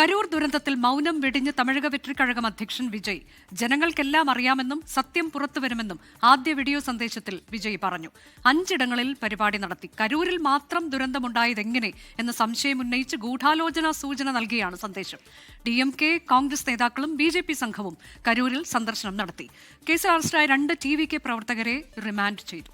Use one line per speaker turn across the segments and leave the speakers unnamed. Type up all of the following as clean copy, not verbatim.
കരൂർ ദുരന്തത്തിൽ മൗനം വെടിഞ്ഞ് തമിഴക വെട്രിക്കഴകം അധ്യക്ഷൻ വിജയ് ജനങ്ങൾക്കെല്ലാം അറിയാമെന്നും സത്യം പുറത്തുവരുമെന്നും ആദ്യ വീഡിയോ സന്ദേശത്തിൽ വിജയ് പറഞ്ഞു. 5 ഇടങ്ങളിൽ പരിപാടി നടത്തി. കരൂരിൽ മാത്രം ദുരന്തമുണ്ടായതെങ്ങനെ എന്ന സംശയം ഉന്നയിച്ച് ഗൂഢാലോചന സൂചന നൽകിയാണ് സന്ദേശം. DMK, കോൺഗ്രസ് നേതാക്കളും BJP സംഘവും കരൂരിൽ സന്ദർശനം നടത്തി. കേസിൽ അറസ്റ്റിലായ 2 TVK പ്രവർത്തകരെ റിമാൻഡ് ചെയ്തു.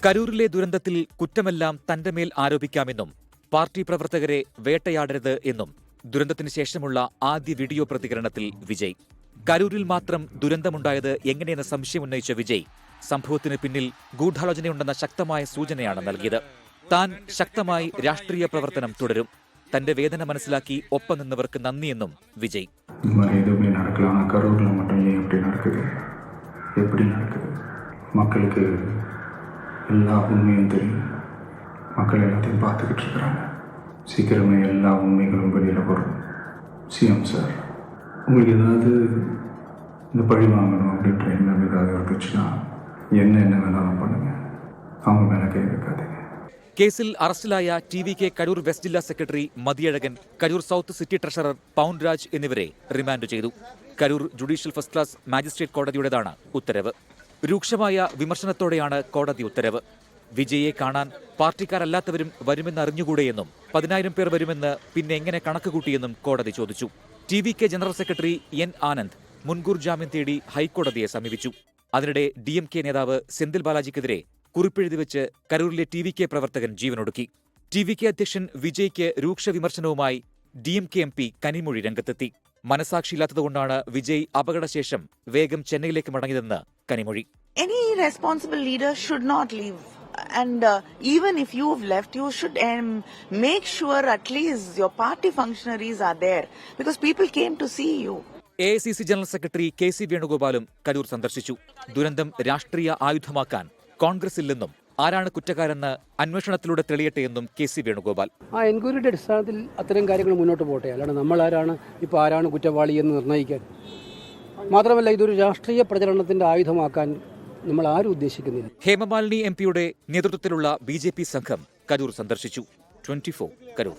കരൂരിലെ ദുരന്തത്തിൽ കുറ്റമെല്ലാം തന്റെ മേൽ ആരോപിക്കാമെന്നും പാർട്ടി പ്രവർത്തകരെ വേട്ടയാടരുത് എന്നും ദുരന്തത്തിന് ശേഷമുള്ള ആദ്യ വീഡിയോ പ്രതികരണത്തിൽ വിജയ്. കരൂരിൽ മാത്രം ദുരന്തമുണ്ടായത് എങ്ങനെയെന്ന സംശയം ഉന്നയിച്ച വിജയ് സംഭവത്തിന് പിന്നിൽ ഗൂഢാലോചനയുണ്ടെന്ന ശക്തമായ സൂചനയാണ് നൽകിയത്. താൻ ശക്തമായി രാഷ്ട്രീയ പ്രവർത്തനം തുടരും. തന്റെ വേദന മനസ്സിലാക്കി ഒപ്പം നിന്നവർക്ക് നന്ദിയെന്നും വിജയ്.
மக்களுக்கு எல்லா உண்மையும் தெரியும். மக்கள் எல்லாத்தையும் பார்த்துக்கிட்டு இருக்கிறாங்க. சீக்கிரமே எல்லா உண்மைகளும் வெளியில் வரும். சிஎம் சார், உங்களுக்கு ஏதாவது இந்த பழி வாங்கணும் அப்படின்ற எண்ணம் ஏதாவது இருந்துச்சுன்னா என்ன வேணாலும் பண்ணுங்க. அவங்க மேலே கை வைக்காதீங்க.
കേസിൽ അറസ്റ്റിലായ TVK കരൂർ വെസ്റ്റ് ജില്ലാ secretary Mathiyazhagan, Karur south city treasurer Pounraj എന്നിവരെ റിമാൻഡ് ചെയ്തു. Karur judicial first class magistrate കോടതിയുടേതാണ് ഉത്തരവ്. രൂക്ഷമായ വിമർശനത്തോടെയാണ് കോടതി ഉത്തരവ്. വിജയെ കാണാൻ പാർട്ടിക്കാരല്ലാത്തവരും വരുമെന്നറിഞ്ഞുകൂടെയെന്നും 10,000 പേർ വരുമെന്ന് പിന്നെ എങ്ങനെ കണക്കുകൂട്ടിയെന്നും കോടതി ചോദിച്ചു. TVK general secretary N. Anand മുൻകൂർ ജാമ്യം തേടി ഹൈക്കോടതിയെ സമീപിച്ചു. അതിനിടെ DMK നേതാവ് സെന്തിൽ ബാലാജിക്കെതിരെ കുറിപ്പെഴുതി വെച്ച് കരൂരിലെ TVK പ്രവർത്തകൻ ജീവനൊടുക്കി. TVK അധ്യക്ഷൻ വിജയ്ക്ക് രൂക്ഷ വിമർശനവുമായി DMK MP കനിമൊഴി രംഗത്തെത്തി. മനസാക്ഷിയില്ലാത്തതുകൊണ്ടാണ് വിജയ് അപകടശേഷം വേഗം ചെന്നൈയിലേക്ക് മടങ്ങിയതെന്ന് Kanimozhi.
Any responsible leader should not leave. And even if you've left, you should make sure at least your party functionaries are there because people came to see you.
AICC general secretary KC വേണുഗോപാലും കരൂർ സന്ദർശിച്ചു. ദുരന്തം രാഷ്ട്രീയ ആയുധമാക്കാൻ കോൺഗ്രസില്ലെന്നും ആരാണ് കുറ്റക്കാരെന്ന് അന്വേഷണത്തിലൂടെ തെളിയട്ടെയെന്നും KC Venugopal.
ആ എൻക്വയറിയുടെ അടിസ്ഥാനത്തിൽ അത്തരം കാര്യങ്ങൾ മുന്നോട്ട് പോട്ടെ. അല്ലാണ്ട് നമ്മൾ ആരാണ് കുറ്റവാളി എന്ന് നിർണ്ണയിക്കാൻ. മാത്രമല്ല, ഇതൊരു രാഷ്ട്രീയ പ്രചരണത്തിന്റെ ആയുധമാക്കാൻ നമ്മൾ ആരും ഉദ്ദേശിക്കുന്നില്ല.
ഹേമമാലിനി MPയുടെ നേതൃത്വത്തിലുള്ള BJP സംഘം കരൂർ സന്ദർശിച്ചു. 24 കരൂർ.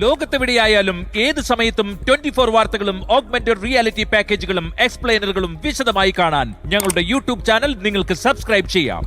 ലോകത്തെവിടെയായാലും ഏത് സമയത്തും 24 വാർത്തകളും ഓഗ്മെന്റഡ് റിയാലിറ്റി പാക്കേജുകളും എക്സ്പ്ലെയിനറുകളും വിശദമായി കാണാൻ ഞങ്ങളുടെ YouTube ചാനൽ നിങ്ങൾക്ക് സബ്സ്ക്രൈബ് ചെയ്യാം.